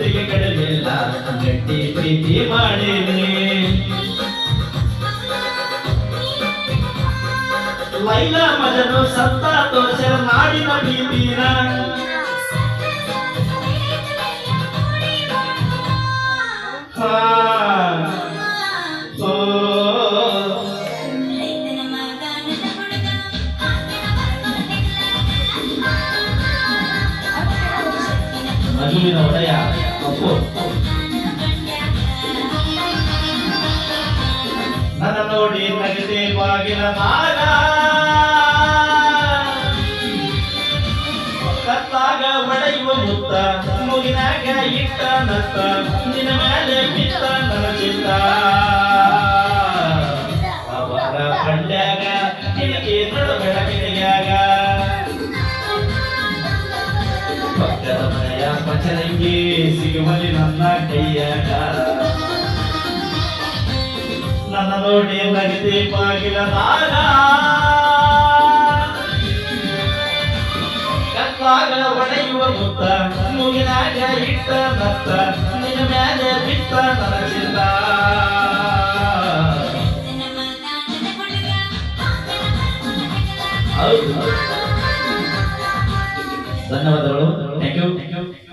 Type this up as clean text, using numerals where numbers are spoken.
ಜೊತೆಗೆ ಕಡಿಮೆಲ್ಲ ಗಟ್ಟಿ ಪ್ರೀತಿ ಮಾಡೇನಿ ಲೈಲಾ ಮಜನು ಸತ್ತ ತೋರ್ಸರ ನಾಡಿನ ಬೀದಿನ ಮಗುವಿನ ಒಡೆಯ ಅಪ್ಪು ನನ್ನ ನೋಡಿ ನಗದೆ ಬಾಗಿಲ ಮಾಗ ಕತ್ತಾಗ ಒಡೆಯುವ ಮುತ್ತ ಮುಗಿನಾಗ ಇಟ್ಟ ನತ್ತ ನಿನ್ನ ಮೇಲೆ ಬಿತ್ತ ನನ್ನ ಚಿತ್ತ ಅವರ ಕಂಡ್ಯಾಗ ನಿನಗೆ ನಡು ಬೆಳಕಿನೆಯಾಗ ಪಕ್ಕದ ಮನೆಯ ಪಚರಂಗಿ ಸಿಗುವಲ್ಲಿ ನನ್ನ ಕೈಯಾಗ ನನ್ನ ನೋಡಿ ನಗದೆ ಬಾಗಿಲ ನಾಗ ಕತ್ತಾಗ ಒಡೆಯುವ ಮುತ್ತ ಮುಗಿನಾಗ ಇಟ್ಟ ನತ್ತ ನಿನ್ನ ಮೇಲೆ ಬಿತ್ತ ನನ್ನ ಚಿತ್ತ ಹೌದು ಧನ್ಯವಾದಗಳು ಥ್ಯಾಂಕ್ ಯು